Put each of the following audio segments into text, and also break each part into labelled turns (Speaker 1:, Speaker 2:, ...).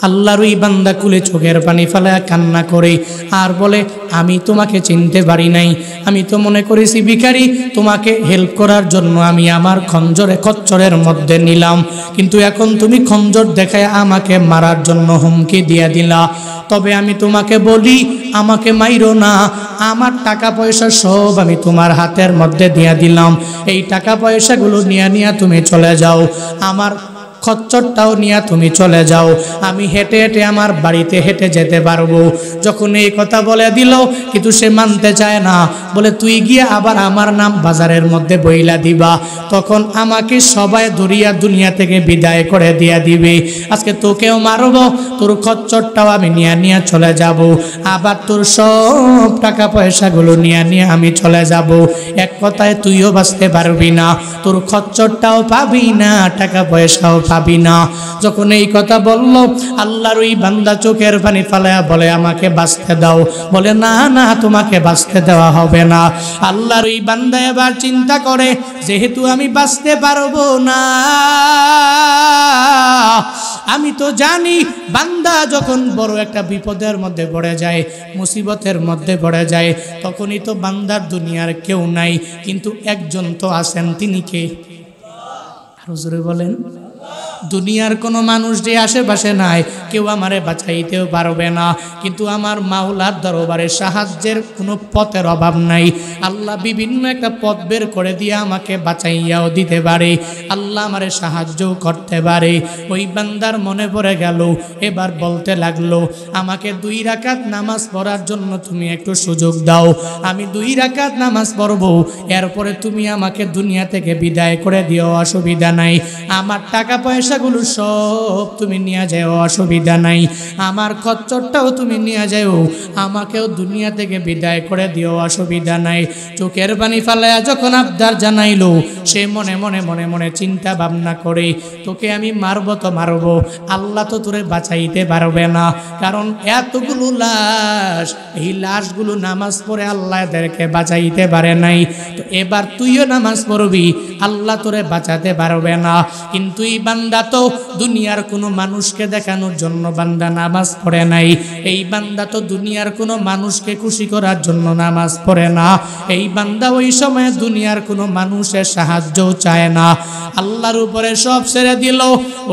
Speaker 1: আল্লাহর ওই বান্দা কুলে চোখের পানি ফেলে কান্না করে আর বলে, আমি তোমাকে চিনতে পারি নাই, আমি তো মনে করেছি ভিখারি, তোমাকে হেল্প করার জন্য আমি আমার খচ্চরের মধ্যে নিলাম, কিন্তু এখন তুমি খঞ্জর দেখায় আমাকে মারার জন্য হুমকি দিয়ে দিলা। তবে আমি তোমাকে বলি, আমাকে মাইরো না, আমার টাকা পয়সা সব আমি তোমার হাতের মধ্যে দিয়ে দিলাম, এই টাকা পয়সাগুলো নিয়ে তুমি চলে যাও, আমার খচ্চরটাও নিয়ে তুমি চলে যাও, আমি হেঁটে হেঁটে আমার বাড়িতে হেঁটে যেতে পারবো। যখন এই কথা বলে দিল, কিন্তু সে মানতে চায় না, বলে তুই গিয়ে আবার আমার নাম বাজারের মধ্যে বইলা দিবা, তখন আমাকে সবাই ধরিয়া দুনিয়া থেকে বিদায় করে দিয়া দিবে, আজকে তোকেও মারবো, তোর খচ্চরটাও আমি নিয়ে চলে যাব, আবার তোর সব টাকা পয়সাগুলো নিয়ে আমি চলে যাব, এক কথায় তুইও বাঁচতে পারবি না, তোর খচ্চরটাও পাবি না, টাকা পয়সাও পাবি না। যখন এই কথা বলল, আল্লাহর ওই বান্দা চোখের পানি ফালায়া বলে, আমাকে বাঁচতে দাও। বলে, না না, তোমাকে বাঁচতে দেওয়া হবে না। আল্লাহর ওই বান্দা এবার চিন্তা করে, যেহেতু আমি বাঁচতে পারবো না, আমি তো জানি বান্দা যখন বড় একটা বিপদের মধ্যে পড়ে যায়, মুসিবতের মধ্যে পড়ে যায়, তখনই তো বান্দার দুনিয়ার কেউ নাই, কিন্তু একজন তো আছেন, তিনি কে? আরো জোরে বলেন। দুনিয়ার কোনো মানুষ যে আশেপাশে নাই, কেউ আমারে বাঁচাইতেও পারবে না, কিন্তু আমার মাওলার দরবারে সাহায্যের কোনো পথের অভাব নাই। আল্লাহ বিভিন্ন একটা পথ বের করে দিয়ে আমাকে বাঁচাইয়াও দিতে পারে, আল্লাহ আমারে সাহায্যও করতে পারে। ওই বান্দার মনে পড়ে গেল, এবার বলতে লাগলো, আমাকে 2 রাকাত নামাজ পড়ার জন্য তুমি একটু সুযোগ দাও, আমি 2 রাকাত নামাজ পড়বো, এরপরে তুমি আমাকে দুনিয়া থেকে বিদায় করে দিও, অসুবিধা নাই, আমার টাকা পয়সাগুলো সব তুমি নিয়ে যাও, অসুবিধা নাই, আমার খচ্চরটাও তুমি নিয়ে যাও, আমাকেও দুনিয়া থেকে বিদায় করে দিও, অসুবিধা নাই। চোখের পানি ফালায়া যখন আবদার জানাইলো, সে মনে মনে মনে মনে চিন্তা ভাবনা করে, তোকে আমি মারবো তো মারবো, আল্লাহ তো তোরে বাঁচাইতে পারবে না, কারণ এতগুলো লাশ, এই লাশগুলো নামাজ পড়ে আল্লাহ এদেরকে বাঁচাইতে পারে নাই, তো এবার তুইও নামাজ পড়বি, আল্লাহ তোরে বাঁচাতে পারবে না। কিন্তু এই বান্দা তো দুনিয়ার কোনো মানুষকে দেখানোর জন্য বান্দা নামাজ পড়ে নাই, এই বান্দা তো দুনিয়ার কোনো মানুষকে খুশি করার জন্য নামাজ পড়ে না, এই বান্দা ওই সময় দুনিয়ার কোনো মানুষের সাহায্যও চায় না, আল্লাহর উপরে সব ছেড়ে দিল।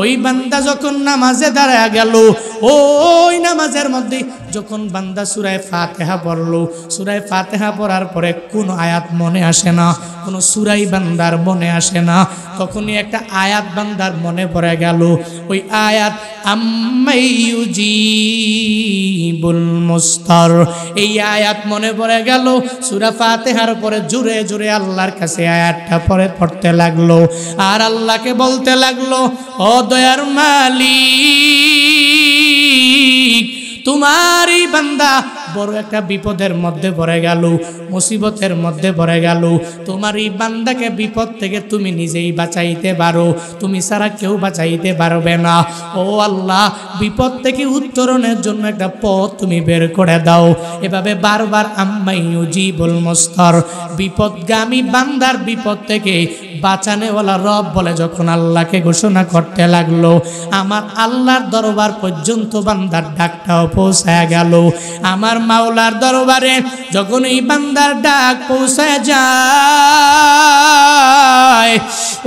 Speaker 1: ওই বান্দা যখন নামাজে দাঁড়ায় গেল, ওই নামাজের মধ্যে যখন বান্দা সূরা ফাতিহা পড়ল, সূরা ফাতিহা পড়ার পরে কোনো আয়াত মনে আসে না, কোনো সূরাই বান্দার মনে আসে না, তখনই একটা আয়াত বান্দার মনে পড়ে গেল, ওই আয়াত আম্মাই ইউজিবুল মুস্তার, এই আয়াত মনে পড়ে গেল। সূরা ফাতিহার পরে জোরে জোরে আল্লাহর কাছে আয়াতটা পড়তে লাগলো, আর আল্লাহকে বলতে লাগলো, ও দয়ার মালিক, তোমারই বান্দা বড় একটা বিপদের মধ্যে পড়ে গেল, মুসিবতের মধ্যে পড়ে গেল, তোমার এই বান্দাকে বিপদ থেকে তুমি নিজেই বাঁচাইতে পারো, তুমি ছাড়া কেউ বাঁচাইতে পারবে না। ও আল্লাহ, বিপদ থেকে উত্তরণের জন্য একটা পথ তুমি বের করে দাও। এভাবে বারবার আম্মাই ইউজিবুল মুস্তার, বিপদগামী বান্দার বিপদ থেকে বাঁচানেওয়ালা রব বলে যখন আল্লাহকে ঘোষণা করতে লাগলো, আমার আল্লাহর দরবার পর্যন্ত বান্দার ডাকটাও পৌঁছায় গেল। আমার মাওলার দরবারে যখন এই বান্দার ডাক পৌঁছায় যায়,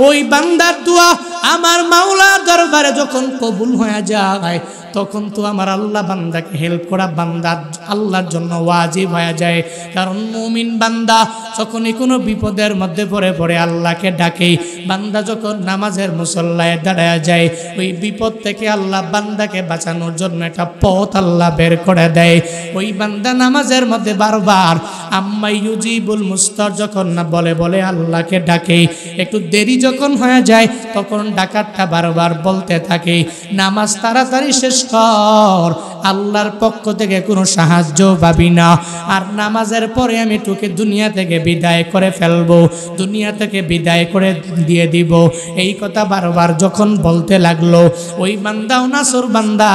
Speaker 1: ওই বান্দার দোয়া আমার মাওলার দরবারে যখন কবুল হয়ে যায়, তখন তো আমার আল্লাহ বান্দাকে হেল্প করা বান্দা আল্লাহর জন্য ওয়াজিব হয়ে যায়। কারণ মুমিন বান্দা যখনই কোনো বিপদের মধ্যে পড়ে আল্লাহকে ডাকে, বান্দা যখন নামাজের মুসল্লায় দাঁড়ায় যায়, ওই বিপদ থেকে আল্লাহ বান্দাকে বাঁচানোর জন্য একটা পথ আল্লাহ বের করে দেয়। ওই বান্দা নামাজের মধ্যে বারবার আম্মাই ইউজিবুল মুস্তার যখন না বলে আল্লাহকে ডাকে, একটু দেরি যখন হয়ে যায় তখন ডাকাতটা বারবার বলতে থাকে, নামাজ তাড়াতাড়ি শেষ কর, আল্লাহর পক্ষ থেকে কোনো সাহায্য পাবি না, আর নামাজের পরে আমি তোকে দুনিয়া থেকে বিদায় করে ফেলবো, দুনিয়া থেকে বিদায় করে দিয়ে দিব। এই কথা বারবার যখন বলতে লাগলো, ওই বান্দাও নাসর বান্দা,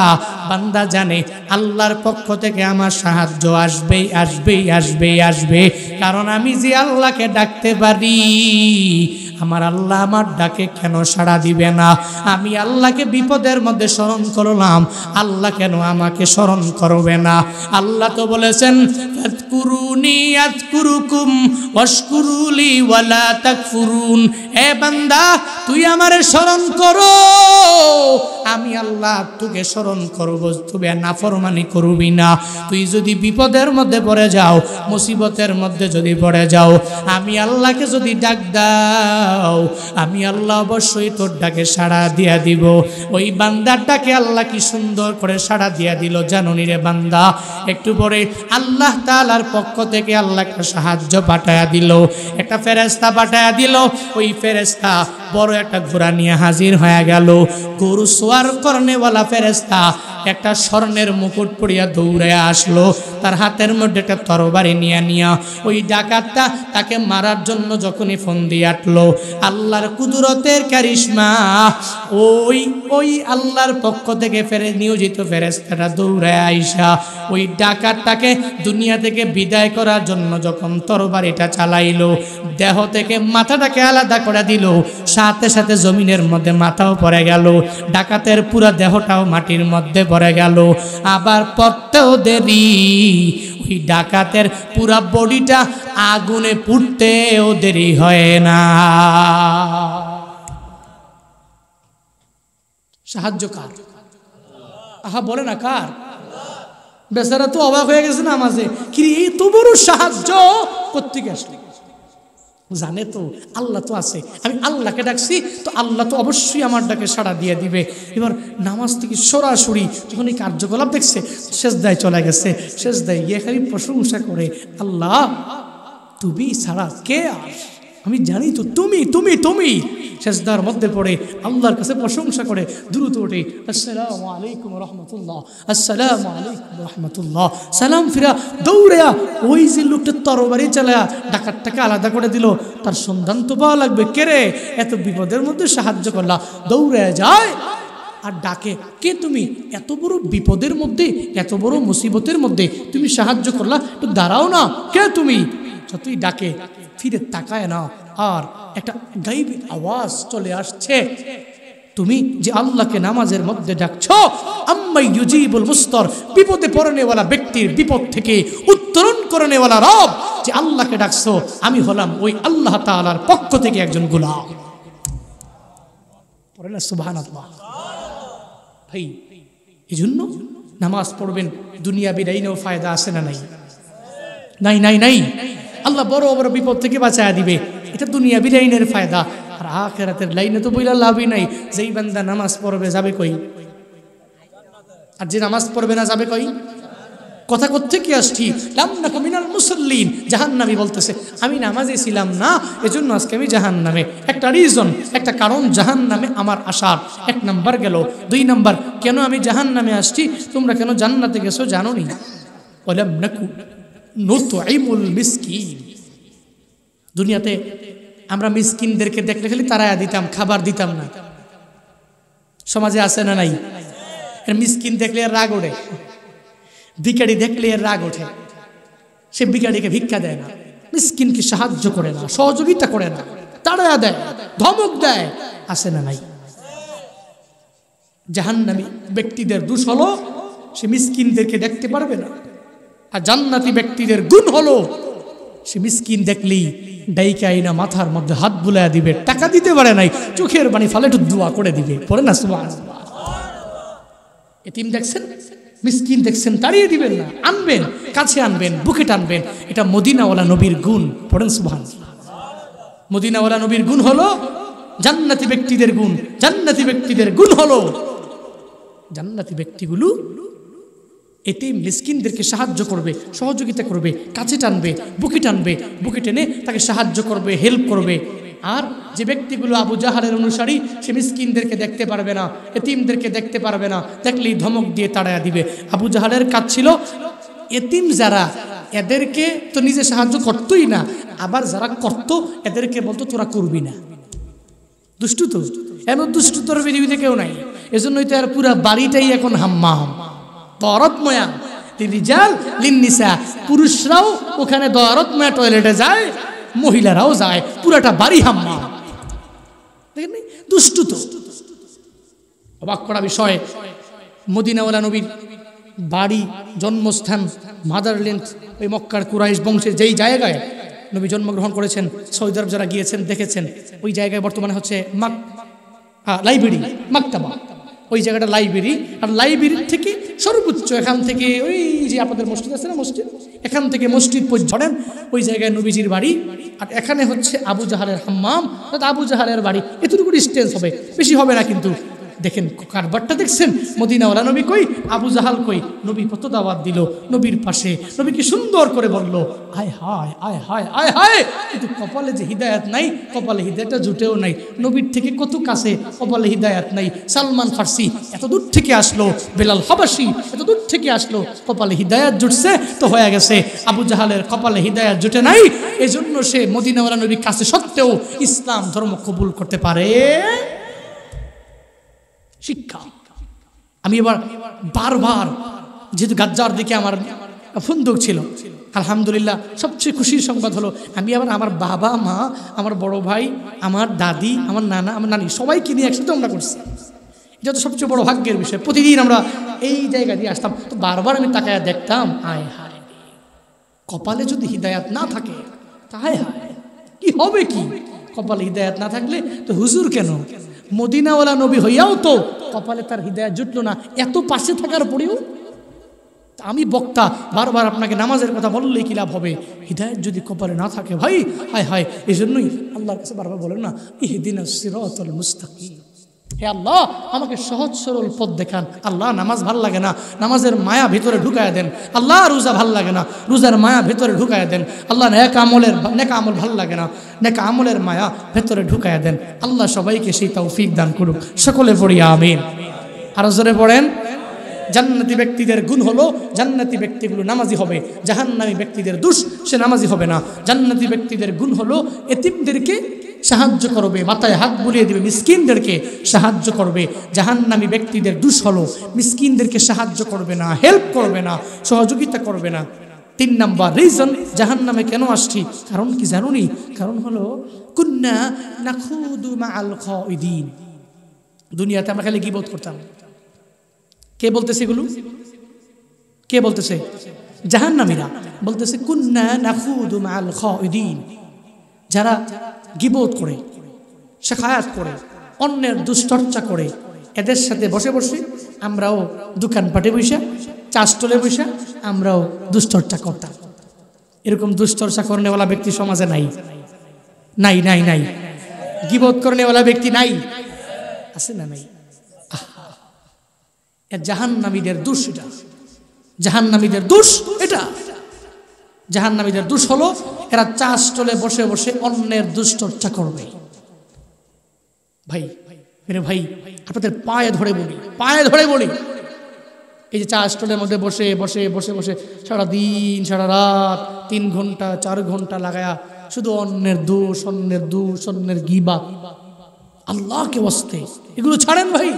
Speaker 1: বান্দা জানে আল্লাহর পক্ষ থেকে আমার সাহায্য আসবেই আসবেই আসবেই আসবে, কারণ আমি যে আল্লাহকে ডাকতে পারি, আমার আল্লাহ আমার ডাকে কেন সাড়া দিবে না? আমি আল্লাহকে বিপদের মধ্যে স্মরণ করলাম, আল্লাহ কেন আমাকে স্মরণ করবে না? আল্লাহ তো বলেছেন ফাযকুরুনি আযকুরুকুম ওয়াশকুরুলি ওয়ালা তাকফুরুন। এ বান্দা, তুই আমারে স্মরণ করো, আমি আল্লাহ তোকে স্মরণ করব, তুই নাফরমানি করবি না। তুই যদি বিপদের মধ্যে পড়ে যাও, মুসিবতের মধ্যে যদি পড়ে যাও, আমি আল্লাহকে যদি ডাক দাও, আমি আল্লাহ অবশ্যই তোর ডাকে সাড়া দিয়া দিব। ওই বান্দার ডাকে আল্লাহ কি সুন্দর করে সাড়া দিয়া দিল জানো নি রে বান্দা? একটু পরে আল্লাহ তাআলার পক্ষ থেকে আল্লাহ একটা সাহায্য পাঠায়া দিল, একটা ফেরেশতা পাঠায়া দিল। ওই ফেরেশতা বড় একটা ঘোড়া নিয়ে হাজির হয়ে গেল। গরু সোয়ার করনেওয়ালা ফেরেশতা একটা স্বর্ণের মুকুট পরিয়া দৌড়ে আসলো, তার হাতের মধ্যে একটা তরবারি নিয়া ওই ডাকাতটা তাকে মারার জন্য যখনই ফোন দিয়ে আটলো, আল্লাহর কুদরতের কারিশমা, ওই আল্লাহর পক্ষ থেকে নিয়োজিত ফেরেশতাটা দৌড়ে আইসা ওই ডাকাতটাকে দুনিয়া থেকে বিদায় করার জন্য যখন তরবারিটা চালাইলো, দেহ থেকে মাথাটাকে আলাদা করে দিল, সাথে সাথে জমিনের মধ্যে মাথাও পড়ে গেল, ডাকাতের পুরা দেহটাও মাটির মধ্যে পড়ে গেল। আবার পড়তেও দেরি, ওই ডাকাতের পুরা বডিটা আগুনে পুড়তেও দেরি হয় না। সাহায্য কার? আহা বলে না কার? বেচারা তো অবাক হয়ে গেছে না মাঝে, কি এত বড় সাহায্য কোত্থেকে আসলো? জানে তো আল্লাহ তো আছে, আমি আল্লাহকে ডাকছি তো আল্লাহ তো অবশ্যই আমার ডাকে সাড়া দিয়ে দিবে। এবার নামাজ থেকে সরাসরি যখন এই কার্যকলাপ দেখছে, সেজদায় চলে গেছে, সেজদায় গিয়ে খালি প্রশংসা করে, আল্লাহ তুমি ছাড়া কে আর, আমি জানি তো তুমি তুমি তুমি। সেজদার মধ্যে পড়ে আল্লাহর কাছে প্রশংসা করে দ্রুত ওঠে, আসসালামু আলাইকুম রহমতুল্লাহ, আসসালামু আলাইকুম রহমতুল্লাহ, সালাম ফিরা দৌড়ে ওই যে লোকটা তরবারি চালায়া ডাকাতটাকে আলাদা করে দিল, তার সন্ধান তো পাওয়া লাগবে, কে রে এত বিপদের মধ্যে সাহায্য করলা, দৌড়ে যায় আর ডাকে, কে তুমি? এত বড় বিপদের মধ্যে, এত বড় মুসিবতের মধ্যে তুমি সাহায্য করলা, একটু দাঁড়াও না, কে তুমি? যতই ডাকে ফিরে তাকায় না, আর একটা গায়েবী আওয়াজ চলে আসছে, তুমি যে আল্লাহকে নামাজের মধ্যে ডাকছো, আম্মাই ইউজিবুল মুস্তার, বিপদে পড়নেওয়ালা ব্যক্তির বিপদ থেকে উত্তরণ করনেওয়ালা রব যে আল্লাহকে ডাকছো, আমি হলাম ওই আল্লাহ তাআলার পক্ষ থেকে একজন গোলাম। পড়েন না সুবহানাল্লাহ। ভাই এজন্য নামাজ পড়বেন, দুনিয়া বিদায়নেও ফায়দা আছে না নাই? নাই নাই নাই। আল্লাহ বড় বড় বিপদ থেকে বাঁচায়া দিবে, এটা দুনিয়া বিদায়নের ফায়দা। আর আখিরাতের লাইনে তো বইলা লাভই নাই। যেই বান্দা নামাজ পড়বে যাবে কই? আর যে নামাজ পড়বে না যাবে কই? কথা কোত্থেকে আসছি? লাম নাকু মিনাল মুসাল্লিন, জাহান্নামী বলতেছে আমি নামাজে ছিলাম না, এজন্য আজকে আমি জাহান্নামে। একটা রিজন, একটা কারণ জাহান্নামে আমার আসার। এক নাম্বার গেল। দুই নাম্বার, কেন আমি জাহান্নামে আসছি, তোমরা কেন জান্নাতে গেছো জানো নি? ওয়ালাম নাকু নুতঈমুল মিসকিন। দুনিয়াতে আমরা মিসকিনদেরকে দেখলে খালি তারায়া দিতাম, খাবার দিতাম না। সমাজে আছে না নাই? মিসকিন দেখলে এর রাগ ওঠে, ভিখারি দেখলে এর রাগ ওঠে, সে ভিখারিকে ভিক্ষা দেয় না, মিসকিনকে সাহায্য করে না, সহযোগিতা করে না, তাড়ায়া দেয়, ধমক দেয়। আছে না নাই? জাহান্নামী ব্যক্তিদের দোষ হলো সে মিসকিনদেরকে দেখতে পারবে না, আর জান্নাতি ব্যক্তিদের গুণ হলো সে মিসকিন দেখলেই ডাইকাইনা মাথার মধ্যে হাত বুলাইয়া দিবে, টাকা দিতে পারে নাই, চোখের পানি ফালে একটু দোয়া করে দিবে। পড়ে না সুবহানাল্লাহ। এতিম দেখছেন, মিসকিন দেখছেন, তাড়িয়ে দিবেন না, আনবেন, কাছে আনবেন, বুকে টানবেন। এটা মদিনাওয়ালা নবীর গুণ। পড়েন সুবহানাল্লাহ। মদিনাওয়ালা নবীর গুণ হলো জান্নাতি ব্যক্তিদের গুণ। জান্নাতি ব্যক্তিদের গুণ হলো জান্নাতি ব্যক্তিগুলো এতিম মিসকিনদেরকে সাহায্য করবে, সহযোগিতা করবে, কাছে টানবে, বুকে টানবে, বুকে টেনে তাকে সাহায্য করবে, হেল্প করবে। আর যে ব্যক্তিগুলো আবু জাহালের অনুসারী, সে মিসকিনদেরকে দেখতে পারবে না, এতিমদেরকে দেখতে পারবে না, দেখলেই ধমক দিয়ে তাড়ায়া দিবে। আবু জাহালের কাজ ছিল এতিম যারা, এদেরকে তো নিজে সাহায্য করতোই না, আবার যারা করতো এদেরকে বলতো তোরা করবি না। দুষ্টু তো, এমন দুষ্টু তোর পৃথিবীতে কেউ নাই। এজন্যই তো আর পুরা বাড়িটাই এখন হাম্মাম, দরদময়া লিরিজাল লিন্নিসা। পুরুষরাও ওখানে দরদময়া টয়লেটে যায়, মহিলারাও যায়, পুরাটা বাড়ি হাম্মাম। দেখেন দুষ্টু তো। অবাক করা বিষয়, মদিনাওয়ালা নবীর বাড়ি, জন্মস্থান, মাদারল্যান্ড, ওই মক্কার কুরাইশ বংশের যেই জায়গায় নবী জন্মগ্রহণ করেছেন, সৌদি আরব যারা গিয়েছেন দেখেছেন, ওই জায়গায় বর্তমানে হচ্ছে লাইব্রেরি, মাকতাবা, ওই জায়গাটা লাইব্রেরি। আর লাইব্রেরির থেকে সর্বোচ্চ, এখান থেকে ওই যে আপনাদের মসজিদ আছে না, মসজিদ, এখান থেকে মসজিদ পর্যন্ত ওই জায়গায় নবীজির বাড়ি। আর এখানে হচ্ছে আবু জাহালের হাম্মাম, আবু জাহালের বাড়ি। এতটুকু ডিস্টেন্স হবে, বেশি হবে না। কিন্তু দেখেন কারবারটা দেখছেন, মদিনাওয়ালা নবী কই, আবু জাহাল কই। নবী কত দাওয়াত দিল নবীর পাশে, নবীকে সুন্দর করে বলল আয় হায় আয় হায় আয় হায়। কিন্তু কপালে যে হিদায়াত নাই, কপালে হিদায়াতটা জুটেও নাই। নবীর থেকে কত কাছে, কপালে হিদায়াত নাই। সালমান ফার্সি এত দূর থেকে আসলো, বেলাল হাবাসি এত দূর থেকে আসলো, কপালে হিদায়াত জুটছে তো হয়ে গেছে। আবু জাহালের কপালে হিদায়াত জুটে নাই, এজন্য সে মদিনাওয়ালা নবীর কাছে সত্ত্বেও ইসলাম ধর্ম কবুল করতে পারে। শিক্ষা। আমি এবার বারবার, যেহেতু গাজ্জার দিকে আমার ফন্দক ছিল, আলহামদুলিল্লাহ সবচেয়ে খুশির সংবাদ হলো আমি আবার আমার বাবা মা, আমার বড় ভাই, আমার দাদি, আমার নানা, আমার নানি সবাইকে নিয়ে একসাথে আমরা করছি। এটা তো সবচেয়ে বড় ভাগ্যের বিষয়। প্রতিদিন আমরা এই জায়গা দিয়ে আসতাম, তো বারবার আমি তাকায় দেখতাম আয় হায়, কপালে যদি হিদায়াত না থাকে তাই হায় কি হবে। কি কপালে হিদায়াত না থাকলে তো হুজুর কেন, মদিনাওয়ালা নবী হইয়াও তো কপালে তার হিদায়াত জুটলো না, এত পাশে থাকার পরেও। আমি বক্তা বারবার আপনাকে নামাজের কথা বললেই কি লাভ হবে, হিদায়াত যদি কপালে না থাকে ভাই হায় হায়। এই জন্যই আল্লাহর কাছে বারবার বলেন না, ইহদিনাস সিরাতাল মুস্তাকিম, হে আল্লাহ আমাকে সহজ সরল পথ দেখান। আল্লাহ নামাজ ভাল লাগে না, নামাজের মায়া ভিতরে ঢুকায় দেন। আল্লাহ রোজা ভাল লাগে না, রোজার মায়া ভেতরে ঢুকায় দেন। আল্লাহ নেক আমল ভাল লাগে না, নেক আমলের মায়া ভেতরে ঢুকায় দেন। আল্লাহ সবাইকে সেই তৌফিক দান করুক। সকলে পড়ি আমিন। আরো জোরে পড়েন। জান্নাতি ব্যক্তিদের গুণ হলো, জান্নাতি ব্যক্তিগুলো নামাজি হবে। জাহান্নামী ব্যক্তিদের দোষ, সে নামাজি হবে না। জান্নাতি ব্যক্তিদের গুণ হলো এতিমদেরকে সাহায্য করবে, মাথায় হাত বুলিয়ে দিবে, মিসকিনদেরকে সাহায্য করবে। জাহান্নামী ব্যক্তিদের দোষ হলো মিসকিনদেরকে সাহায্য করবে না, হেল্প করবে না, সহযোগিতা করবে না। 3 নাম্বার রিজন জাহান্নামে কেন আসছি, কারণ কি জানুনি? কারণ হলো কুন্না নাখুদু মাআল খাইদিন। দুনিয়াতে আমরা খালি গীবত করতাম। কে বলতেছে এগুলো? কে বলতেছে? জাহান্নামীরা বলতেছে কুন্না নাখুদু মাআল খাইদিন। যারা গীবত করে, শিকায়াত করে, অন্যের দুশ্চর্চা করে, এদের সাথে বসে বসে আমরাও দোকানপাটে বসে, চাষটলে বসে আমরাও দুশ্চর্চা করতাম। এরকম দুশ্চর্চা করনেওয়ালা ব্যক্তি সমাজে নাই, নাই নাই নাই। গীবত করনেওয়ালা ব্যক্তি নাই, আছে না? নাই। জাহান্নামীদের দোষ এটা, জাহান্নামীদের দোষ এটা। জাহান্নামীদের দোষ হলো এরা চাষটলে বসে বসে অন্যের দুশ্চর্চা করবে। ভাই মেরে ভাই, আপনাদের পায়ে ধরে বলি, পায়ে ধরে বলি, এই যে চাষটলের মধ্যে বসে বসে বসে বসে সারা দিন সারা রাত 3 ঘন্টা 4 ঘন্টা লাগায়া শুধু অন্যের দোষ, অন্যের দোষ, অন্যের গীবত, আল্লাহকে ওয়াস্তে এগুলো ছাড়েন ভাই।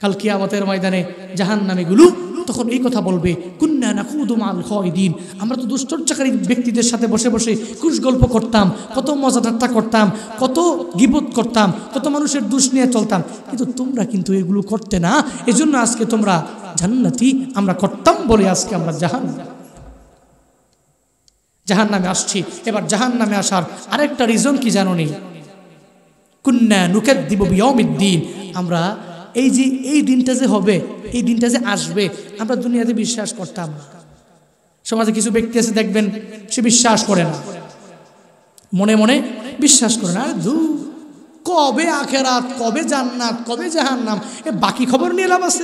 Speaker 1: কাল কিয়ামতের ময়দানে জাহান্নামীগুলো তখন এই কথা বলবে, কুন্না নাখুদু মাআল খাইদিন। আমরা তো দুশ্চর্চাকারী ব্যক্তিদের সাথে বসে বসে কুশ গল্প করতাম, কত মজা ঠাট্টা করতাম, কত গীবত করতাম, কত মানুষের দোষ নিয়ে চলতাম, কিন্তু তোমরা কিন্তু এগুলো করতে না। এজন্য আজকে তোমরা জান্নাতি, আমরা করতাম বলে আজকে আমরা জাহান্নামে আসছি। এবার জাহান্নামে আসার আরেকটা রিজন কি জানোনি? কুন্না নুকাদ্দিবু বিয়াউমিদ্দিন। আমরা এই যে এই দিনটা যে হবে, এই দিনটা যে আসবে, আমরা দুনিয়াতে বিশ্বাস করতাম না। সমাজে কিছু ব্যক্তি আছে দেখবেন, সে বিশ্বাস করে না, মনে মনে বিশ্বাস করে না। কবে আখেরাত, কবে জান্নাত, কবে জাহান্নাম, এ বাকি খবর নিয়ে লাভ আছে?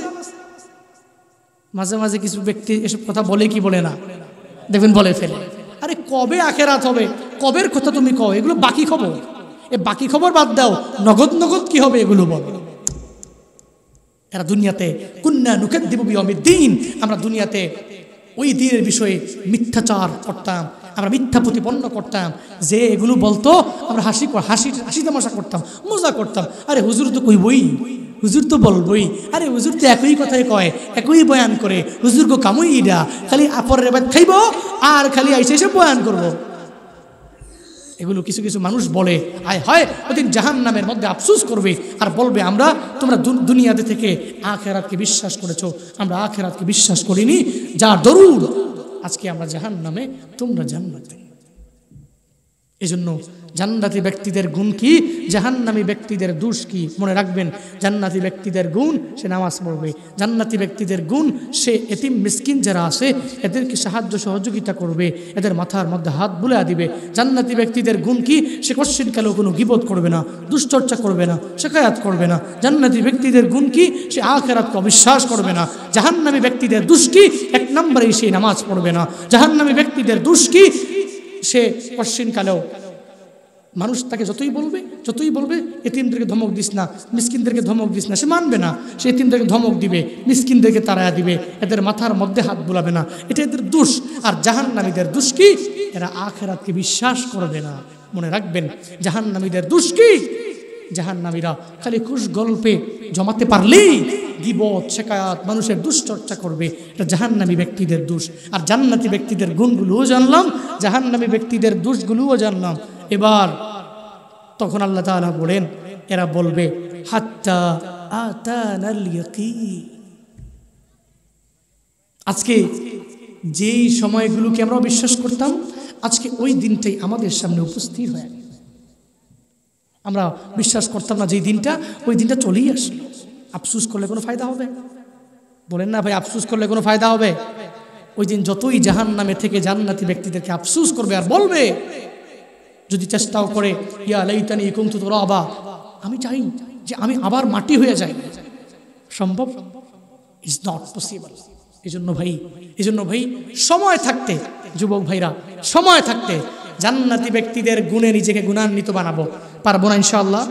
Speaker 1: মাঝে মাঝে কিছু ব্যক্তি এসব কথা বলে কি বলে না, দেখবেন বলে ফেলে, আরে কবে আখেরাত হবে, কবের কথা তুমি কও, এগুলো বাকি খবর। এ বাকি খবর বাদ দাও, নগদ নগদ কি হবে এগুলো বলো। এরা দুনিয়াতে কুন্না নুকাদ্দিবু বিয়াউমিদ্দিন, আমরা দুনিয়াতে ওই দিনের বিষয়ে মিথ্যাচার করতাম, আমরা মিথ্যা প্রতিপন্ন করতাম। যে এগুলো বলতো আমরা হাসি তামাশা করতাম, মজা করতাম। আরে হুজুর তো কইবই, হুজুর তো বলবই, আরে হুজুর তো একই কথাই কয়, একই বয়ান করে, হুজুর গো কামই ইডা, খালি আপরের বাদ খাইব আর খালি আইসে এসে বয়ান করব। এগুলো কিছু কিছু মানুষ বলে, আয় হয় ওদিন জাহান্নামের মধ্যে আফসোস করবে আর বলবে আমরা তোমরা দুনিয়াতে থেকে আখিরাতকে বিশ্বাস করেছো, আমরা আখিরাতকে বিশ্বাস করিনি, যা দরুদ আজকে আমরা জাহান্নামে, তোমরা জান্নাতে। এজন্য জান্নাতি ব্যক্তিদের গুণ কি, জাহান্নামী ব্যক্তিদের দোষ কি? মনে রাখবেন, জান্নাতি ব্যক্তিদের গুণ সে নামাজ পড়বে, জান্নাতি ব্যক্তিদের গুণ সে এতিম মিসকিন যারা আছে এদেরকে সাহায্য সহযোগিতা করবে, এদের মাথার মধ্যে হাত বুলিয়ে দিবে। জান্নাতি ব্যক্তিদের গুণ কি, সে কোশ্চিনকালেও কোনো গীবত করবে না, দুশ্চর্চা করবে না, শিকায়াত করবে না। জান্নাতি ব্যক্তিদের গুণ কি, সে আখিরাতকে অবিশ্বাস করবে না। জাহান্নামী ব্যক্তিদের দোষ কি, এক নম্বরেই সে নামাজ পড়বে না। জাহান্নামী ব্যক্তিদের দোষ কি, সে কোশ্চিনকালেও মানুষ তাকে যতই বলবে এতিমদেরকে ধমক দিস না, মিসকিনদেরকে ধমক দিস না, সে মানবে না। সে এতিমদেরকে ধমক দিবে, মিসকিনদেরকে তাড়ায়া দিবে, এদের মাথার মধ্যে হাত বুলাবে না। এটা এদের দোষ। আর জাহান্নামীদের দোষ কি, এরা আখিরাতকে বিশ্বাস করবে না। মনে রাখবেন, জাহান্নামীদের দোষ কি, জাহান্নামীরা খালি খুশ গল্পে জমাতে পারলেই গীবত, শিকায়াত, মানুষের দুশ্চর্চা করবে। এটা জাহান্নামী ব্যক্তিদের দোষ। আর জান্নাতি ব্যক্তিদের গুণগুলোও জানলাম, জাহান্নামী ব্যক্তিদের দোষগুলোও জানলাম। এবার তখন আল্লাহ তাআলা বলেন, এরা বলবে হাত্তা আতানাল ইয়াকিন। আজকে যেই সময়গুলোকে আমরা বিশ্বাস করতাম, আজকে ওই দিনটাই আমাদের সামনে উপস্থিত হয়ে গেল। আমরা বিশ্বাস করতাম না যেই দিনটা, ওই দিনটা চলেই আসলো। আফসোস করলে কোনো ফায়দা হবে? বলেন না ভাই, আফসোস করলে কোনো ফায়দা হবে? ওই দিন যতই জাহান্নামে থেকে জান্নাতি ব্যক্তিদেরকে আফসোস করবে আর বলবে, যদি চেষ্টাও করে, ইয়া লাইতানি কুনতু তুরাবা, আমি চাই যে আমি আবার মাটি হয়ে যাই, সম্ভব? Is not possible. এজন্য ভাই সময় থাকতে, যুবক ভাইরা, সময় থাকতে জান্নাতি ব্যক্তিদের গুণে নিজেকে গুণান্বিত বানাবো। পারবো না ইনশাআল্লাহ?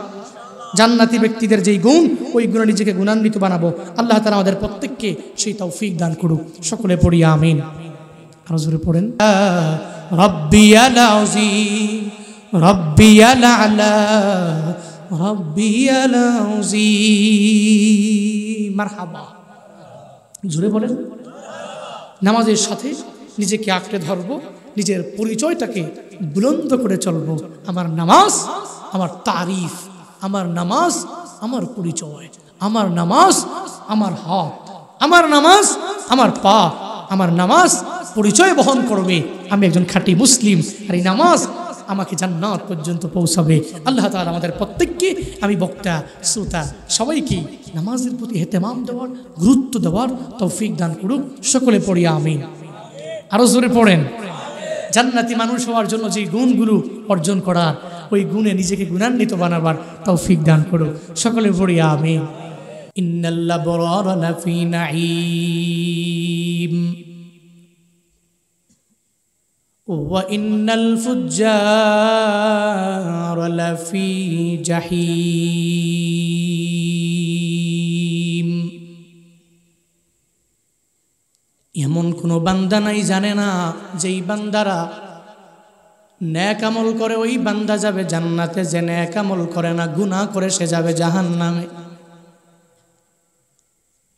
Speaker 1: জান্নাতি ব্যক্তিদের যেই গুণ, ওই গুণে নিজেকে গুণান্বিত বানাবো। আল্লাহ তাআলা আমাদের প্রত্যেককে সেই তৌফিক দান করুক। সকলে পড়ি আমিন। আরো জোরে পড়েন, রাব্বিয়াল আযীম, রাব্বিয়াল আলা, রাব্বিয়াল আযীম। মারহাবা, জোরে বলেন। নামাজের সাথে নিজেকে আঁকড়ে ধরবো, নিজের পরিচয়টাকে বুলন্দ করে চলবো। আমার নামাজ আমার তারিফ, আমার নামাজ আমার পরিচয়, আমার নামাজ আমার হাত, আমার নামাজ আমার পা, আমার নামাজ পরিচয় বহন করবে আমি একজন খাঁটি মুসলিম। আর এই নামাজ আমাকে জান্নাত পর্যন্ত পৌঁছাবে। আল্লাহ তাআলা আমাদের প্রত্যেককে, আমি বক্তা, শ্রোতা, সবাইকে নামাজের প্রতি ইহতেমাম দেওয়ার, গুরুত্ব দেওয়ার তৌফিক দান করুক। সকলে পড়ি আমিন। আরো জোরে পড়েন। জান্নাতি মানুষ হওয়ার জন্য যে গুণগুলো অর্জন করার, ওই গুণে নিজেকে গুণান্বিত বানাবার তৌফিক দান করুক। সকলে পড়ি আমিন। ইন্নাল আবরারা লাফি নাঈম ওয়া ইন্নাল ফুজ্জারা লাফি জাহিম। এমন কোনো বান্দা নাই জানে না, যেই বান্দারা নেক আমল করে ওই বান্দা যাবে জান্নাতে, যে নেক আমল করে না, গুনাহ করে, সে যাবে জাহান্নামে।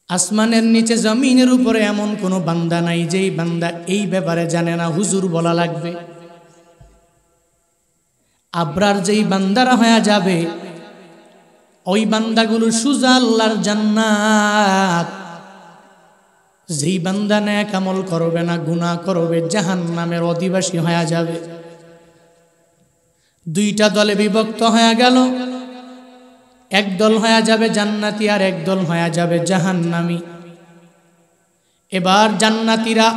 Speaker 1: আসমানের নিচে জমিনের উপরে এমন কোনো বান্দা নাই যেই বান্দা এই ব্যাপারে জানে না হুজুর বলা লাগবে। আবরার যেই বান্দারা হয়ে যাবে, ওই বান্দাগুলো সুজা আল্লাহর জান্নাত। যেই বান্দা নেক আমল করবে না, গুনাহ করবে, জাহান্নামের অধিবাসী হয়ে যাবে। দুইটা দলে বিভক্ত হয়ে গেল, এক দল হয়ে যাবে জান্নাতি আর এক দল হয়ে যাবে জাহান্নামী। এবার জান্নাতীরা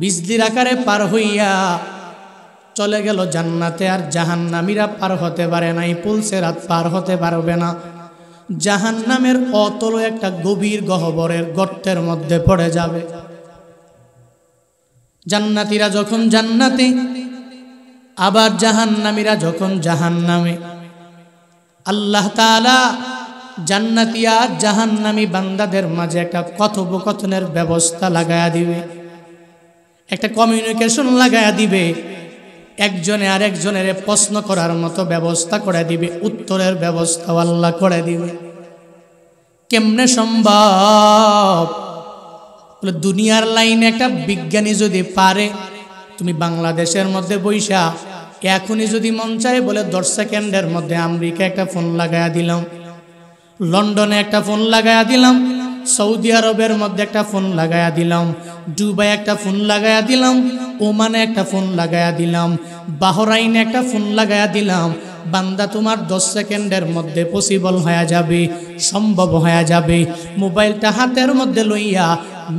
Speaker 1: বিজলির আকারে পার হইয়া চলে গেল জান্নাতে, আর জাহান্নামীরা পার হতে পারে নাই, পুলসেরাত পার হতে পারবে না। জাহান্নামের অতল একটা গভীর গহ্বরের গর্তের মধ্যে পড়ে যাবে। জান্নাতীরা যখন জান্নাতে, আবার জাহান্নামীরা যখন জাহান্নামে, আল্লাহ তাআলা জান্নাতি আর জাহান্নামী বান্দাদের মাঝে একটা কথোপকথনের ব্যবস্থা লাগায়া দিবে, একটা কমিউনিকেশন লাগায়া দিবে। একজনে আর একজনের প্রশ্ন করার মতো ব্যবস্থা করে দিবে, উত্তরের ব্যবস্থা আল্লাহ করে দিবে। কেমনে সম্ভব? বলে দুনিয়ার লাইনে একটা বিজ্ঞানী যদি পারে, তুমি বাংলাদেশের মধ্যে বৈশা এখনই যদি মন চায় বলে 10 সেকেন্ডের মধ্যে আমেরিকা একটা ফোন লাগায়া দিলাম, লন্ডনে একটা ফোন লাগায়া দিলাম, সৌদি আরবের মধ্যে একটা ফোন লাগায়া দিলাম, দুবাই একটা ফোন লাগায়া দিলাম, ওমানে একটা ফোন লাগায়া দিলাম, বাহরাইনে একটা ফোন লাগায়া দিলাম। বান্দা তোমার 10 সেকেন্ডের মধ্যে পসিবল হয়ে যাবে, সম্ভব হয়ে যাবে। মোবাইলটা হাতের মধ্যে লইয়া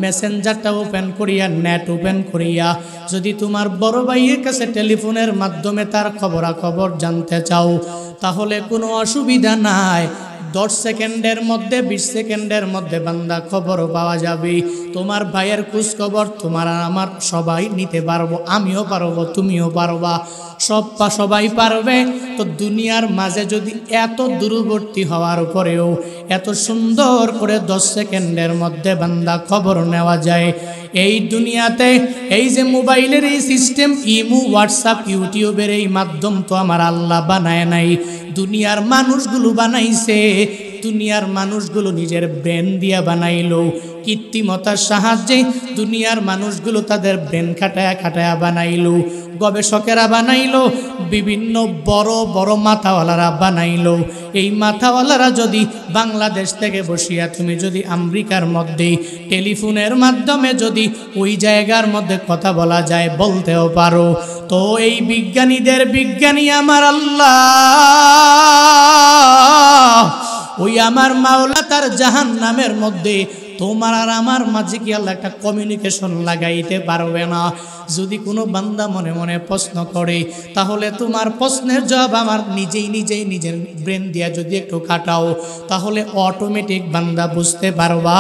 Speaker 1: মেসেঞ্জারটা ওপেন করিয়া নেট ওপেন করিয়া যদি তোমার বড় ভাইয়ের কাছে টেলিফোনের মাধ্যমে তার খবরাখবর জানতে চাও, তাহলে কোনো অসুবিধা নাই। 10 সেকেন্ডের মধ্যে 20 সেকেন্ডের মধ্যে বান্দা খবরও পাওয়া যাবে। তোমার ভাইয়ের খোঁজ খবর তোমার আর আমার সবাই নিতে পারবো, আমিও পারবো, তুমিও পারবা, সবাই পারবে। তো দুনিয়ার মাঝে যদি এত দূরবর্তী হওয়ার পরেও এত সুন্দর করে 10 সেকেন্ডের মধ্যে বান্দা খবর নেওয়া যায়, এই দুনিয়াতে এই যে মোবাইলের এই সিস্টেম, ইমো, হোয়াটসঅ্যাপ, ইউটিউবের এই মাধ্যম তো আমার আল্লাহ বানায় নাই, দুনিয়ার মানুষগুলো বানাইছে। দুনিয়ার মানুষগুলো নিজের ব্রেন দিয়া বানাইলো, কৃত্রিমতার সাহায্যে দুনিয়ার মানুষগুলো তাদের ব্রেন খাটায়া বানাইলো, গবেষকেরা বানাইলো, বিভিন্ন বড় বড় মাথাওয়ালারা বানাইলো। এই মাথাওয়ালারা যদি বাংলাদেশ থেকে বসিয়া তুমি যদি আমেরিকার মধ্যে টেলিফোনের মাধ্যমে যদি ওই জায়গার মধ্যে কথা বলা যায়, বলতেও পারো, তো এই বিজ্ঞানীদের বিজ্ঞানী আমার আল্লাহ, ওই আমার মাওলা তার জাহান্নামের মধ্যে তোমার আর আমার মাঝে কি আল্লাহ একটা কমিউনিকেশন লাগাইতে পারবে না? যদি কোনো বান্দা মনে মনে প্রশ্ন করে, তাহলে তোমার প্রশ্নের জবাব আমার নিজের ব্রেন দিয়া যদি একটু কাটাও, তাহলে অটোমেটিক বান্দা বুঝতে পারবা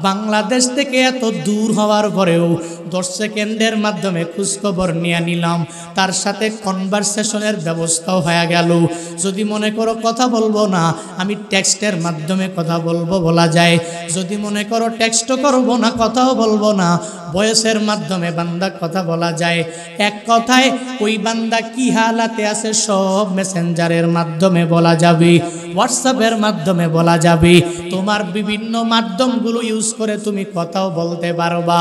Speaker 1: বাংলাদেশ থেকে এত দূর হওয়ার পরেও 10 সেকেন্ডের মাধ্যমে খোঁজখবর নিয়ে নিলাম, তার সাথে কনভারসেশনের ব্যবস্থাও হয়ে গেল। যদি মনে করো কথা বলবো না, আমি টেক্সটের মাধ্যমে কথা বলবো, বলা যায়। যদি মনে করো টেক্সটও করবো না, কথাও বলবো না, ভয়েসের মাধ্যমে বান্দা কথা বলা যায়। এক কথায় ওই বান্দা কি হালাতে আছে সব মেসেঞ্জারের মাধ্যমে বলা যাবে, হোয়াটসঅ্যাপের মাধ্যমে বলা যাবে। তোমার বিভিন্ন মাধ্যমগুলো ইউজ করে তুমি কথাও বলতে পারবা।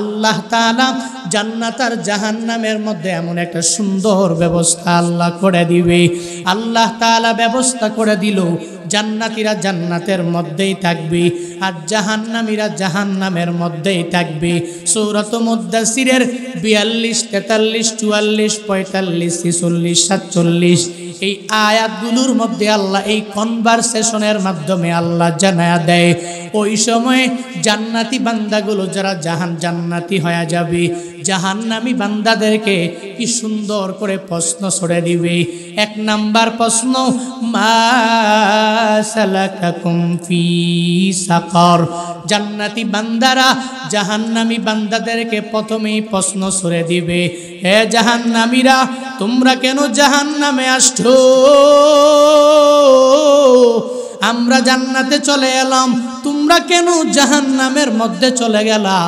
Speaker 1: আল্লাহ তাআলা জান্নাত আর জাহান্নামের মধ্যে এমন একটা সুন্দর ব্যবস্থা আল্লাহ করে দিবে। আল্লাহ তাআলা ব্যবস্থা করে দিল, জান্নাতীরা জান্নাতের মধ্যেই থাকবে আর জাহান্নামীরা জাহান্নামের মধ্যেই থাকবে। সূরাত মুদ্দাসিরের 42, 43, 44, 45, 46, 47 এই আয়াতগুলোর মধ্যে আল্লাহ এই কনভারসেশনের মাধ্যমে আল্লাহ জানায়া দেয়, ওই সময়ে জান্নাতি বান্দাগুলো যারা জান্নাতি হয়ে যাবে, জাহান্নামী বান্দাদেরকে কি সুন্দর করে প্রশ্ন ছড়ে দিবে। 1 নাম্বার প্রশ্ন, মা সালাকাকুম ফি সাকার। জান্নাতি বান্দারা জাহান্নামী বান্দাদেরকে প্রথমেই প্রশ্ন ছড়ে দিবে, হে জাহান্নামীরা তোমরা কেন জাহান্নামে আসছো? আমরা জান্নাতে চলে এলাম, তোমরা কেন জাহান্নামের মধ্যে চলে গেলা?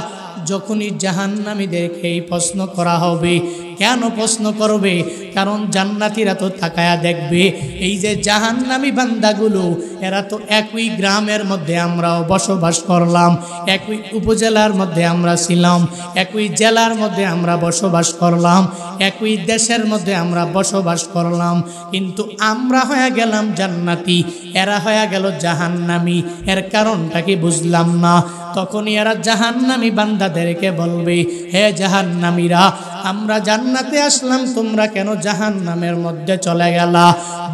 Speaker 1: যখনই জাহান্নামীদেরকে এই প্রশ্ন করা হবে, কেন প্রশ্ন করবে? কারণ জান্নাতীরা তো তাকায়া দেখবে এই যে জাহান্নামী বান্দাগুলো, এরা তো একই গ্রামের মধ্যে আমরাও বসবাস করলাম, একই উপজেলার মধ্যে আমরা ছিলাম, একই জেলার মধ্যে আমরা বসবাস করলাম, একই দেশের মধ্যে আমরা বসবাস করলাম, কিন্তু আমরা হয়ে গেলাম জান্নাতি, এরা হয়ে গেল জাহান্নামী। এর কারণটা কি বুঝলাম না। তখনই এরা জাহান্নামী বান্দাদেরকে বলবে, হে জাহান্নামীরা আমরা জান্নাতে আসলাম, তোমরা কেন জাহান্নামের মধ্যে চলে গেলা?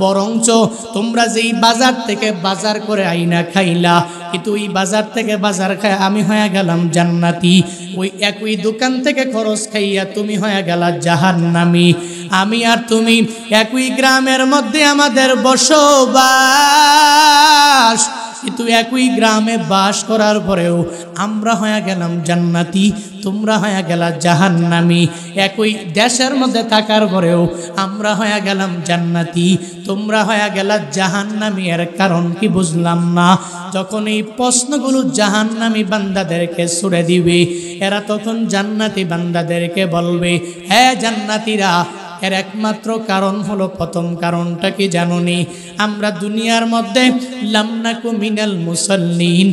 Speaker 1: বরঞ্চ তোমরা যেই বাজার থেকে বাজার করে আইনা খাইলা, কিন্তু ওই বাজার থেকে বাজার খাই আমি হয়ে গেলাম জান্নাতি। ওই একই দোকান থেকে খরচ খাইয়া তুমি হয়ে গেলা জাহান্নামী। আমি আর তুমি একই গ্রামের মধ্যে আমাদের বসবাস, কিন্তু একই গ্রামে বাস করার পরেও আমরা হয়ে গেলাম জান্নাতি, তোমরা হয়ে গেলা জাহান্নামী। একই দেশের মধ্যে থাকার পরেও আমরা হয়ে গেলাম জান্নাতি, তোমরা হয়ে গেলা জাহান্নামী। এর কারণ কি বুঝলাম না। যখন এই প্রশ্নগুলো জাহান্নামী বান্দাদেরকে ছুড়ে দিবে, এরা তখন জান্নাতি বান্দাদেরকে বলবে, হ্যাঁ জান্নাতীরা, এর একমাত্র কারণ হলো, প্রথম কারণটা কি জানোনি? আমরা দুনিয়ার মধ্যে লাম নাকু মিনাল মুসাল্লিন,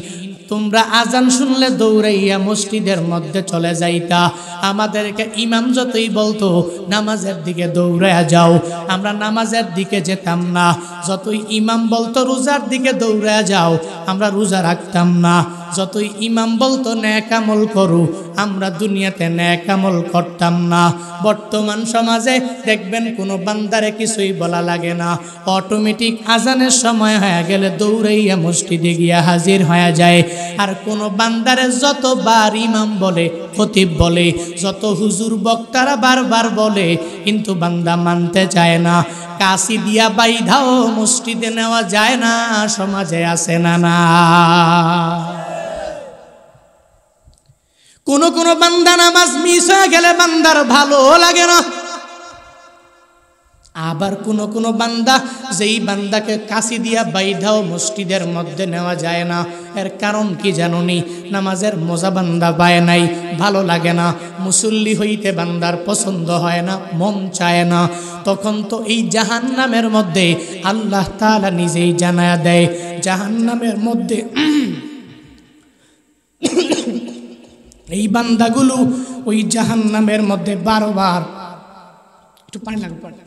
Speaker 1: তোমরা আজান শুনলে দৌড়াইয়া মসজিদের মধ্যে চলে যাইতা, আমাদেরকে ইমাম যতই বলতো নামাজের দিকে দৌড়াইয়া যাও, আমরা নামাজের দিকে যেতাম না। যতই ইমাম বলতো রোজার দিকে দৌড়াইয়া যাও, আমরা রোজা রাখতাম না। যতই ইমাম বলতো নেক আমল করো, আমরা দুনিয়াতে নেক আমল করতাম না। বর্তমান সমাজে দেখবেন কোনো বান্দারে কিছুই বলা লাগে না, অটোমেটিক আজানের সময় হয়ে গেলে দৌড়াইয়া মসজিদে গিয়া হাজির হয়ে যায়। আর কোনো বান্দারে যতবার ইমাম বলে, খতিব বলে, যত হুজুর বক্তারা বারবার বলে, কিন্তু বান্দা মানতে চায় না। কাশি দিয়া বাইধাও মসজিদে নেওয়া যায় না, সমাজে আছে না না। কোন বান্দা নামাজ মিস হয়ে গেলে বান্দার ভালো লাগে না। আবার কোন বান্দা, যেই বান্দাকে কাশি দিয়া বাইধাও মসজিদের মধ্যে নেওয়া যায় না, এর কারণ কি জানুনি? নামাজের মজা বান্দা পায় নাই, ভালো লাগে না, মুসল্লি হইতে বান্দার পছন্দ হয় না, মন চায় না। তখন তো এই জাহান্নামের মধ্যে আল্লাহ তাআলা নিজেই জানায়া দেয়, জাহান্নামের মধ্যে এই বান্দাগুলো ওই জাহান্নামের মধ্যে বারবার, একটু পানি লাগবে,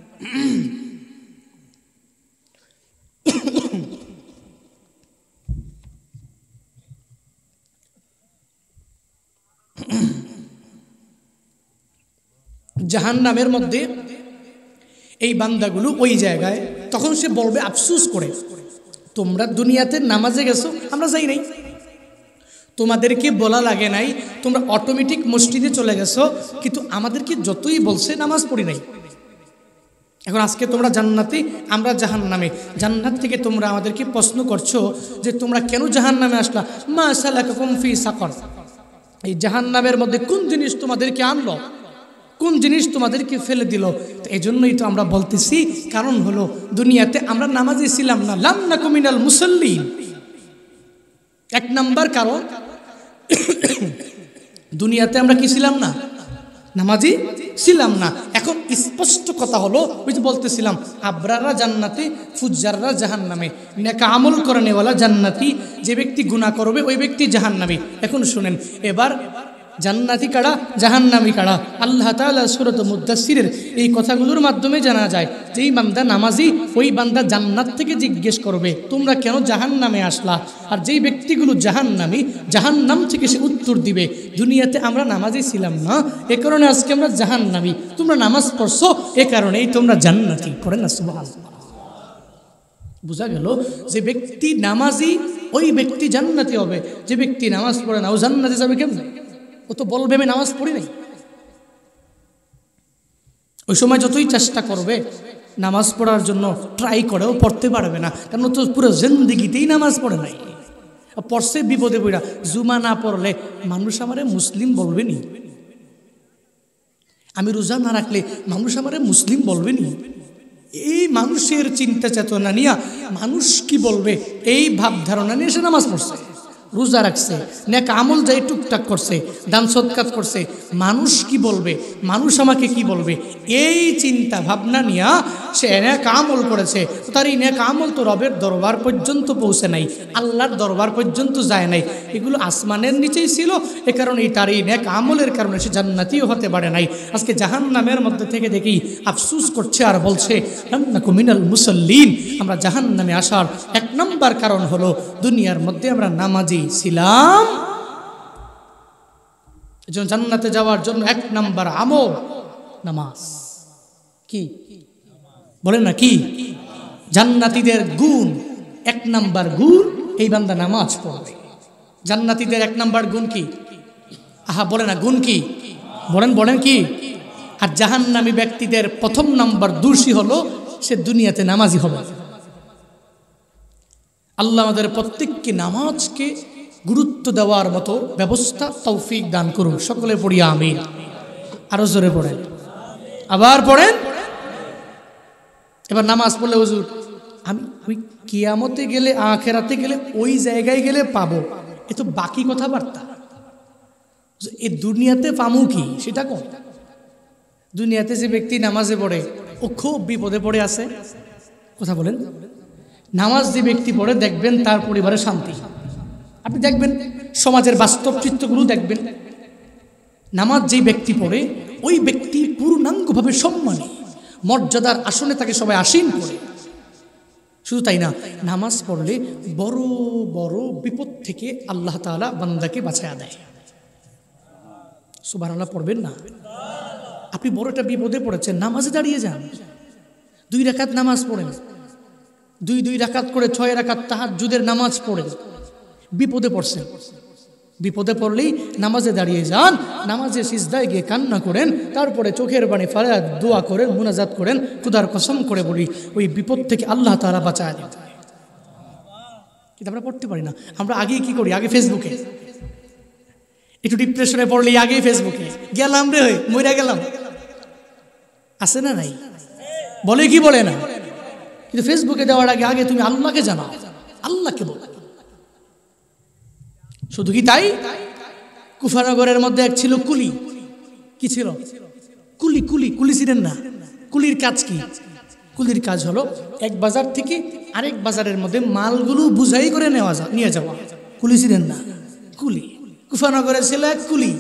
Speaker 1: জাহান্নামের মধ্যে এই বান্দাগুলো ওই জায়গায়, তখন সে বলবে আফসোস করে, তোমরা দুনিয়াতে নামাজে গেছো, আমরা যাই নাই, তোমাদেরকে বলা লাগে নাই, তোমরা অটোমেটিক মসজিদে চলে গেছো, কিন্তু আমাদেরকে যতই বলছে নামাজ পড়ি নাই। এখন আজকে তোমরা জান্নাতে, আমরা জাহান্নামে। জান্নাত থেকে তোমরা আমাদেরকে প্রশ্ন করছো যে তোমরা কেন জাহান্নামে আসলা? মা সালাকাকুম ফি সাকর, এই জাহান্নামের মধ্যে কোন জিনিস তোমাদেরকে আনলো, কোন জিনিস তোমাদেরকে ফেলে দিল? এই জন্যই তো আমরা বলতেছি, কারণ হলো দুনিয়াতে আমরা নামাজি ছিলাম না, লাম নাকু মিনাল মুসাল্লিন। এক নাম্বার কারণ, দুনিয়াতে আমরা কি ছিলাম না? নামাজি ছিলাম না। এখন স্পষ্ট কথা হলো, ওই যে বলতেছিলাম, আবরাররা জান্নাতে, ফুজ্জাররা জাহান্নামে। নেক আমল করেনেওয়ালা জান্নাতি, যে ব্যক্তি গুনাহ করবে ওই ব্যক্তি জাহান্নামী। এখন শুনেন, এবার জান্নাতি কারা, জাহান্নামী কারা? আল্লাহ তাআলা সূরাতুল মুদ্দাসসিরের এই কথাগুলোর মাধ্যমে জানা যায়। যেই বান্দা নামাজি, ওই বান্দা জান্নাত থেকে জিজ্ঞেস করবে তোমরা কেন জাহান্নামে আসলা? আর যেই ব্যক্তিগুলো জাহান্নামী, জাহান্নাম থেকে সে উত্তর দিবে দুনিয়াতে আমরা নামাজি ছিলাম না, এ কারণে আজকে আমরা জাহান্নামী। তোমরা নামাজ পড়ছো, এ কারণেই তোমরা জান্নাতি। পড়েন না সুবহানাল্লাহ। বোঝা গেল যে ব্যক্তি নামাজি, ওই ব্যক্তি জান্নাতি হবে। যে ব্যক্তি নামাজ পড়ে না, ও জান্নাতে যাবে কেমন? ও তো বলবে আমি নামাজ পড়ি নাই। ওই সময় যতই চেষ্টা করবে নামাজ পড়ার জন্য, ট্রাই করেও পড়তে পারবে না, কারণ তো পুরো জিন্দেগিতেই নামাজ পড়ে নাই। পড়ছে বিপদে পড়া। জুমা না পড়লে মানুষ আমারে মুসলিম বলবে নি, আমি রোজা না রাখলে মানুষ আমারে মুসলিম বলবে নি। এই মানুষের চিন্তা চেতনা নিয়ে মানুষ কি বলবে, এই ভাব ধারণা নিয়ে সে নামাজ পড়ছে, রোজা রাখছে, নেক আমল যাই টুকটাক করছে, দান সদকাত করছে। মানুষ কি বলবে, মানুষ আমাকে কি বলবে, এই চিন্তা ভাবনা নিয়ে সে নেক আমল করেছে। তার এই নেক আমল তো রবের দরবার পর্যন্ত পৌঁছে নাই, আল্লাহর দরবার পর্যন্ত যায় নাই, এগুলো আসমানের নিচেই ছিল। এ কারণে তার এই নেক আমলের কারণে সে জান্নাতিও হতে পারে নাই। আজকে জাহান্নামের মধ্যে থেকে দেখি আফসুস করছে আর বলছে লামনাকু মিনাল মুসাল্লিন। আমরা জাহান্নামে আসার এক নম্বর কারণ হলো দুনিয়ার মধ্যে আমরা নামাজি ছিলাম। জান্নাতে যাওয়ার জন্য এক নাম্বার আমল নামাজ। কি বলেন না? কি জান্নাতীদের গুণ, এক নাম্বার গুণ এই বান্দা নামাজ পড়বে। জান্নাতীদের এক নাম্বার গুণ কি? আহা বলে না, গুণ কি? বলেন কি? আর জাহান্নামী ব্যক্তিদের প্রথম নাম্বার দোষী হলো সে দুনিয়াতে নামাজি হবে। আল্লাহ আমাদের প্রত্যেককে নামাজকে গুরুত্ব দেওয়ার মতো ব্যবস্থা তৌফিক দান করুন। সকলে পড়ি আমিন। আরো জোরে পড়েন, আবার পড়েন। এবার নামাজ পড়লে হুজুর আমি ওই কিয়ামতে গেলে, আখিরাতে গেলে, ওই জায়গায় গেলে পাবো, এ তো বাকি কথাবার্তা। এ দুনিয়াতে পামু কি সেটা কোন? দুনিয়াতে যে ব্যক্তি নামাজে পড়ে ও খুব বিপদে পড়ে আছে। কথা বলেন। নামাজ যে ব্যক্তি পড়ে দেখবেন তার পরিবারে শান্তি। আপনি দেখবেন সমাজের বাস্তব চিত্রগুলো দেখবেন, নামাজ যেই ব্যক্তি পড়ে ওই ব্যক্তি পূর্ণাঙ্গভাবে সম্মানী, মর্যাদার আসনে তাকে সবাই আসীন করে। শুধু তাই না, নামাজ পড়লে বড় বড় বিপদ থেকে আল্লাহ তাআলা বান্দাকে বাঁচায়া দেয়। সুবহানাল্লাহ পড়বেন না? আপনি বড় একটা বিপদে পড়েছেন, নামাজে দাঁড়িয়ে যান, 2 রাকাত নামাজ পড়েন, 2 রাকাত করে 6 রাকাত তাহাজ্জুদের নামাজ পড়েন। বিপদে পড়ছেন, বিপদে পড়লেই নামাজে দাঁড়িয়ে যান, নামাজে সিজদায় গিয়ে কান্না করেন, তারপরে চোখের পানি ফেলে দোয়া করেন, মুনাজাত করেন। খোদার কসম করে বলি ওই বিপদ থেকে আল্লাহ তাআলা বাঁচায় দেন। কিন্তু আমরা পড়তে পারি না। আমরা আগে কি করি? আগে ফেসবুকে, একটু ডিপ্রেশনে পড়লেই আগেই ফেসবুকে গেলাম রে, মইরা গেলাম, আছে না নাই? বলে কি বলে না? কিন্তু ফেসবুকে দেওয়ার আগে আগে তুমি আল্লাহকে জানাও, আল্লাহকে বলো। শুধু কি তাই? কুফানগরের মধ্যে এক ছিল কুলি। কি ছিল? কুলি। কুলি কুলি ছিলেন না? কুলির কাজ কি? কুলির কাজ হলো এক বাজার থেকে আরেক বাজারের মধ্যে মালগুলো বুঝাই করে নিয়ে যাওয়া। কুলি ছিলেন না? কুলি। কুফানগরের ছিল এক কুলি।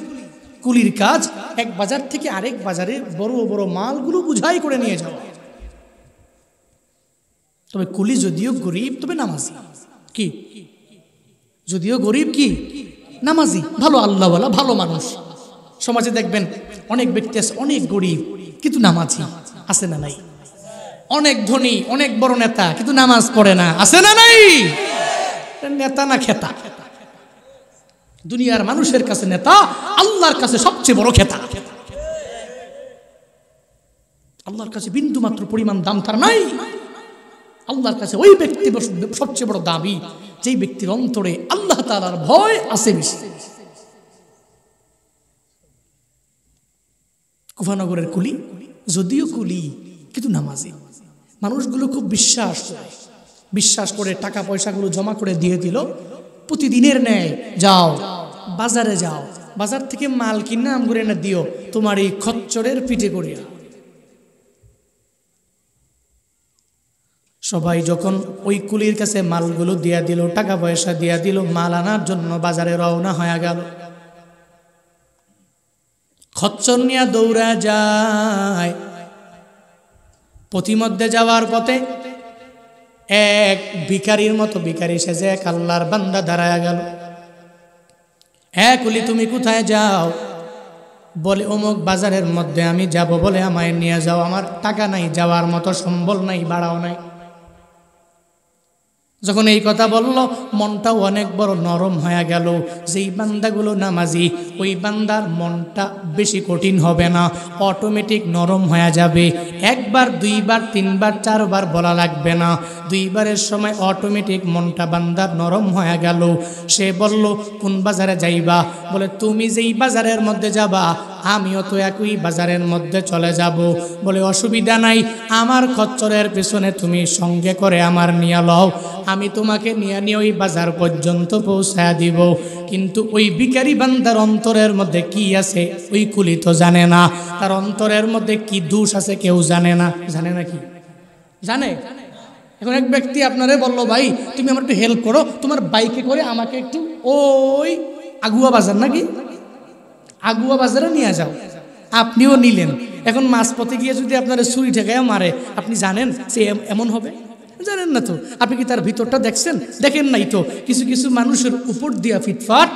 Speaker 1: কুলির কাজ এক বাজার থেকে আরেক বাজারে বড় বড় মালগুলো বুঝাই করে নিয়ে যাওয়া। তবে কুলি যদিও গরিব, তবে নামাজি। কি? যদিও গরিব, কি? নামাজি, ভালো আল্লাহওয়ালা, ভালো মানুষ। সমাজে দেখবেন অনেক ব্যক্তি আছে অনেক গরিব কিন্তু নামাজি, আছে না নাই? অনেক ধনী, অনেক বড় নেতা কিন্তু নামাজ পড়ে না, আছে না নাই? নেতা না খেতা? দুনিয়ার মানুষের কাছে নেতা, আল্লাহর কাছে সবচেয়ে বড় খেতা। আল্লাহর কাছে বিন্দু মাত্র পরিমাণ দাম তার নাই। আল্লাহর কাছে ওই ব্যক্তি সবচেয়ে বড় দাবি যেই ব্যক্তির অন্তরে আল্লাহ তাআলার ভয় আছে বেশি। কুফানগরের কুলি, যদিও কুলি কিন্তু নামাজি। মানুষগুলো খুব বিশ্বাস করে টাকা পয়সাগুলো জমা করে দিয়ে দিল। প্রতিদিনের ন্যায় যাও বাজারে, যাও বাজার থেকে মাল কিনা আম করে এনে দিও তোমার এই খচ্চরের পিঠে করিয়া। সবাই যখন ওই কুলির কাছে মালগুলো দিয়া দিল, টাকা পয়সা দিয়া দিল, মাল আনার জন্য বাজারে রওনা হয়ে গেল। খচ্চর নিয়ে দৌড়া যায়। পথিমধ্যে যাওয়ার পথে এক ভিখারির মতো ভিখারি সেজে এক আল্লাহর বান্দা দাঁড়ায়া গেল। হ্যাঁ কুলি, তুমি কোথায় যাও? বলে অমুক বাজারের মধ্যে আমি যাব, বলে আমায় নিয়ে যাও, আমার টাকা নাই, যাওয়ার মতো সম্বল নাই, ভাড়াও নাই। যখন এই কথা বলল মনটাও অনেক বড় নরম হয়ে গেল। যেই বান্দাগুলো নামাজি ওই বান্দার মনটা বেশি কঠিন হবে না, অটোমেটিক নরম হয়ে যাবে। একবার, দুইবার, তিনবার, চারবার বলা লাগবে না, দুইবারের সময় অটোমেটিক মনটা বান্দার নরম হয়ে গেল। সে বলল কোন বাজারে যাইবা? বলে তুমি যেই বাজারের মধ্যে যাবা আমিও তো একই বাজারের মধ্যে চলে যাব। বলে অসুবিধা নাই, আমার খচ্চরের পেছনে তুমি সঙ্গে করে আমার নিয়ে লও, আমি তোমাকে নিয়ে ওই বাজার পর্যন্ত পৌঁছায় দিব। কিন্তু ওই ভিখারি বান্দার অন্তরের মধ্যে কি আছে ওই কুলি তো জানে না। তার অন্তরের মধ্যে কি দোষ আছে কেউ জানে না। জানে না? কি জানে? এখন এক ব্যক্তি আপনারে বলল ভাই তুমি আমার একটু হেল্প করো, তোমার বাইকে করে আমাকে একটু ওই আগুয়া বাজার, নাকি আগুয়া বাজারে নিয়ে যাও। আপনিও নিলেন। এখন মাঝপথে গিয়ে যদি আপনার ছুরি ঠেকায় মারে, আপনি জানেন সে এমন হবে? জানেন না তো। আপনি কি তার ভিতরটা দেখছেন? দেখেন নাই তো। কিছু কিছু মানুষের উপর দিয়া ফিটফাট,